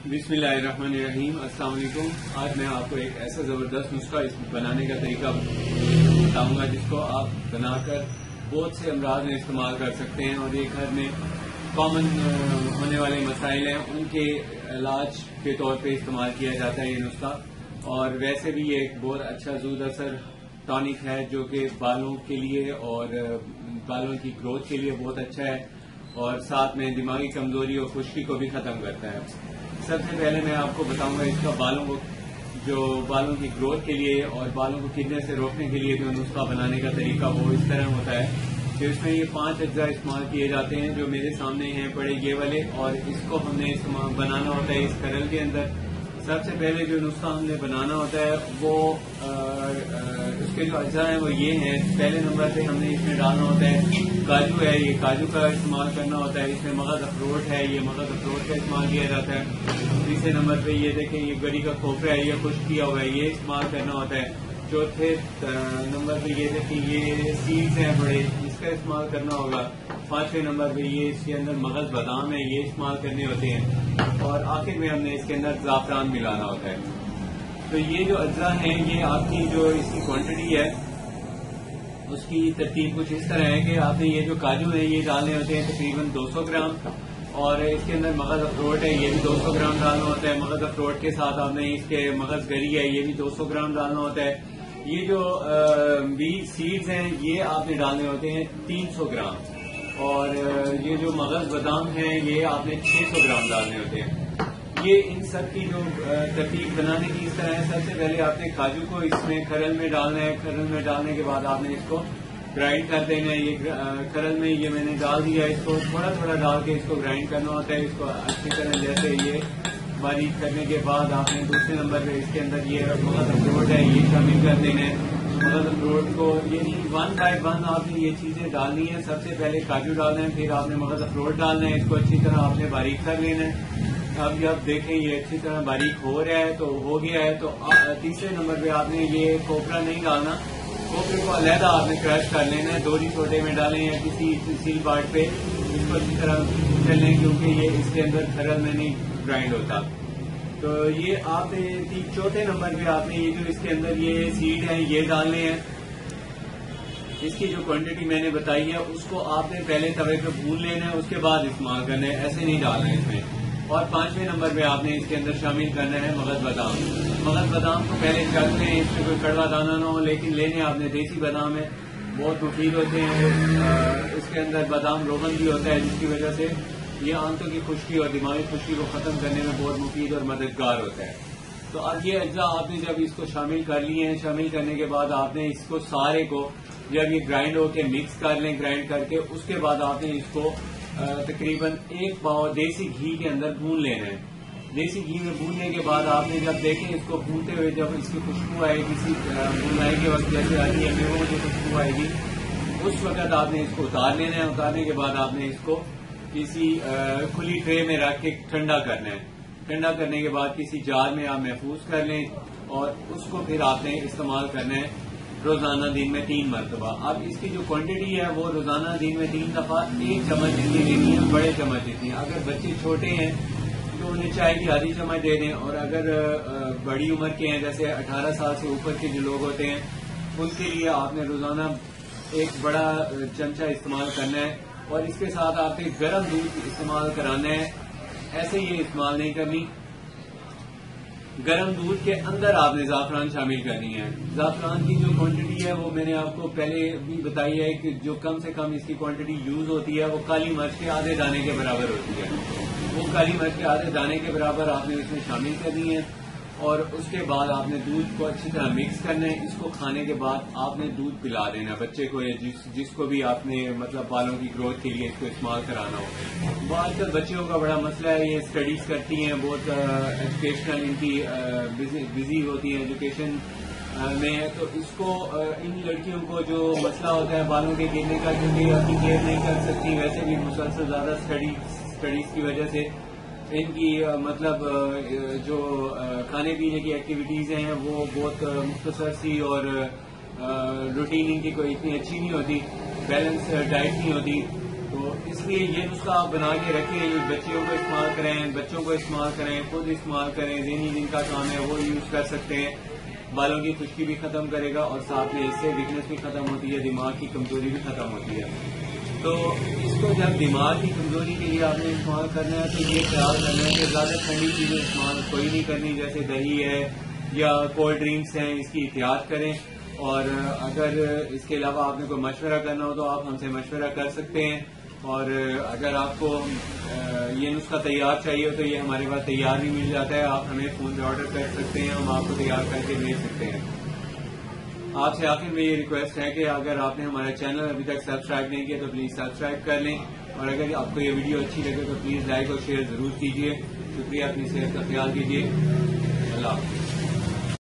बिस्मिल्लाहिर्रहमानिर्रहीम। अस्सलाम वालेकुम। आज मैं आपको एक ऐसा ज़बरदस्त नुस्खा बनाने का तरीका बताऊंगा जिसको आप बनाकर बहुत से अमराज में इस्तेमाल कर सकते हैं और ये घर में कॉमन होने वाले मसाइल हैं उनके इलाज के तौर पे इस्तेमाल किया जाता है ये नुस्खा। और वैसे भी ये एक बहुत अच्छा ज़ूद असर टॉनिक है जो कि बालों के लिए और बालों की ग्रोथ के लिए बहुत अच्छा है और साथ में दिमागी कमजोरी और खुश्की को भी ख़त्म करता है। सबसे पहले मैं आपको बताऊंगा इसका बालों की ग्रोथ के लिए और बालों को गिरने से रोकने के लिए जो नुस्खा बनाने का तरीका वो इस तरह होता है कि इसमें ये 5 अज्जा इस्तेमाल किए जाते हैं जो मेरे सामने हैं पड़े ये वाले, और इसको हमने बनाना होता है इस करल के अंदर। सबसे पहले जो नुस्खा हमने बनाना होता है वो उसके जो अज्जा हैं वो ये हैं। पहले नंबर पे हमने इसमें डालना होता है काजू है, ये काजू का इस्तेमाल करना होता है। इसमें मगज अखरोट है, ये मगज अखरोट का इस्तेमाल किया जाता है। तीसरे नंबर पे ये देखें ये गरी का खोपरा है, ये खुश्क किया हुआ है, ये इस्तेमाल करना होता है। चौथे नंबर पे ये देखें ये सीड्स हैं बड़े, इसका इस्तेमाल करना होगा। 5वें नंबर पे ये इसके अंदर मगज बादाम है, ये इस्तेमाल करने होते हैं। और आखिर में हमने इसके अंदर ज़ाफ़रान मिलाना होता है। तो ये जो अज्जा हैं ये आपकी जो इसकी क्वांटिटी है उसकी तरतीब कुछ इस तरह है कि आपने ये जो काजू है ये डालने होते हैं तकरीबन 200 ग्राम, और इसके अंदर मगज अखरोट है ये भी 200 ग्राम डालना होता है। मगज अखरोट के साथ आपने इसके मगज गरी है ये भी 200 ग्राम डालना होता है। ये जो बीज सीड्स हैं ये आपने डालने होते हैं 300 ग्राम, और ये जो मगज बादाम है ये आपने 600 ग्राम डालने होते हैं। ये इन सब की जो तरतीब बनाने की इस तरह है। सबसे पहले आपने काजू को इसमें खरल में डालना है। खरल में डालने के बाद आपने इसको ग्राइंड कर देना है। ये खरल में ये मैंने डाल दिया, इसको थोड़ा थोड़ा डाल के इसको ग्राइंड करना होता है। इसको अच्छी तरह जैसे ये बारीक करने के बाद आपने दूसरे नंबर पे इसके अंदर ये मगज अखरोट है ये शामिल कर देना है। मगज अखरोट को ये 1 बाय 1 आपने ये चीजें डालनी है। सबसे पहले काजू डालना है, फिर आपने मगज अखरोट डालना है, इसको अच्छी तरह आपने बारीक कर लेना है। अब जब देखें ये अच्छी तरह बारीक हो रहा है तो हो गया है, तो तीसरे नंबर पे आपने ये खोपरा नहीं डालना, खोपरे को अलहदा आपने क्रश कर लेना है। दोरी छोटे में डालें या किसी सील पार्ट पे इसको अच्छी तरह कर लें क्योंकि ये इसके अंदर खरल में नहीं ग्राइंड होता। तो ये आपने चौथे नंबर पे आपने ये जो इसके अंदर ये सीड है ये डालने हैं। इसकी जो क्वांटिटी मैंने बताई है उसको आपने पहले तवे पे भून लेना है, उसके बाद इस्तेमाल करना है, ऐसे नहीं डालना है इसमें। और 5वें नंबर पे आपने इसके अंदर शामिल करना है मगज बादाम। मगज बादाम को पहले चख लें, इसमें कोई कड़वा दाना ना हो, लेकिन लेने आपने देसी बादाम है, बहुत मुफीद होते हैं। इसके अंदर बादाम रोगन भी होता है जिसकी वजह से ये आंतों की खुश्की और दिमागी खुश्की को खत्म करने में बहुत मुफीद और मददगार होता है। तो अब ये अज्जा आपने जब इसको शामिल कर लिए हैं, शामिल करने के बाद आपने इसको सारे को जब ये ग्राइंड होके मिक्स कर लें, ग्राइंड करके उसके बाद आपने इसको तकरीबन 1 पाव देसी घी के अंदर भून लेना है। देसी घी में भूनने के बाद आपने जब देखें इसको भूनते हुए जब इसकी खुशबू आएगी, भुनाई के वक्त जैसे आती है मेवों की खुशबू आएगी, उस वक्त आपने इसको उतार लेना है। उतारने के बाद आपने इसको किसी खुली ट्रे में रख के ठंडा करना है। ठंडा करने के बाद किसी जार में आप महफूज कर लें और उसको फिर आपने इस्तेमाल करना है रोजाना दिन में 3 मरतबा। अब इसकी जो क्वांटिटी है वो रोजाना दिन में 3 दफा 1 चम्मच जितनी लेनी है, बड़े चम्मच जितनी। अगर बच्चे छोटे हैं तो उन्हें चाय की आधी चम्मच दे दें, और अगर बड़ी उम्र के हैं जैसे 18 साल से ऊपर के जो लोग होते हैं उनके लिए आपने रोजाना 1 बड़ा चमचा इस्तेमाल करना है। और इसके साथ आपने गर्म दूध इस्तेमाल कराना है, ऐसे ये इस्तेमाल नहीं करनी। गर्म दूध के अंदर आपने ज़ाफ़रान शामिल करनी है। ज़ाफ़रान की जो क्वांटिटी है वो मैंने आपको पहले भी बताई है कि जो कम से कम इसकी क्वांटिटी यूज होती है वो काली मिर्च के आधे दाने के बराबर होती है। वो काली मिर्च के आधे दाने के बराबर आपने इसमें शामिल करनी है, और उसके बाद आपने दूध को अच्छी तरह मिक्स करना है। इसको खाने के बाद आपने दूध पिला देना है बच्चे को या जिसको भी आपने मतलब बालों की ग्रोथ के लिए इसको इस्तेमाल कराना हो। आजकल बच्चियों का बड़ा मसला है, ये स्टडीज करती हैं, बहुत एजुकेशनल इनकी बिजी होती है एजुकेशन में, तो इसको इन लड़कियों को जो मसला होता है बालों के गिरने का, क्योंकि अपनी केयर नहीं कर सकती, वैसे भी मुसलसल ज्यादा स्टडीज की वजह से इनकी मतलब जो खाने पीने की एक्टिविटीज हैं वो बहुत मुख्तसर सी और रूटीन इनकी कोई इतनी अच्छी नहीं होती, बैलेंस डाइट नहीं होती। तो اس لیے یہ نسخہ آپ بنا کے رکھیں، بچیوں کو استعمال کریں، بچوں کو استعمال کریں، خود استعمال کریں، ذہنی جن کا کام ہے وہ یوز کر سکتے ہیں. بالوں کی خشکی بھی ختم کرے گا اور ساتھ میں اس سے ویکنس بھی ختم ہوتی ہے، دماغ کی کمزوری بھی ختم ہوتی ہے. تو اس کو جب دماغ کی کمزوری کے لیے آپ نے استعمال کرنا ہے تو یہ خیال کرنا ہے کہ زیادہ ٹھنڈی چیزیں استعمال کوئی نہیں کرنی، جیسے دہی ہے یا کولڈ ڈرنکس ہیں، اس کی احتیاط کریں. اور اگر اس کے علاوہ آپ نے کوئی مشورہ کرنا ہو تو آپ ہم سے مشورہ کر سکتے ہیں. اور اگر آپ کو یہ نسخہ تیار چاہیے تو یہ ہمارے پاس تیار بھی مل جاتا ہے، آپ ہمیں فون پہ آرڈر کر سکتے ہیں، ہم آپ کو تیار کر کے بھیج سکتے ہیں. آپ سے آخر میں یہ ریکویسٹ ہے کہ اگر آپ نے ہمارا چینل ابھی تک سبسکرائب نہیں کیا تو پلیز سبسکرائب کر لیں، اور اگر آپ کو یہ ویڈیو اچھی لگے تو پلیز لائک اور شیئر ضرور کیجیے. شکریہ، اپنی صحت کا خیال کیجیے. اللہ حافظ.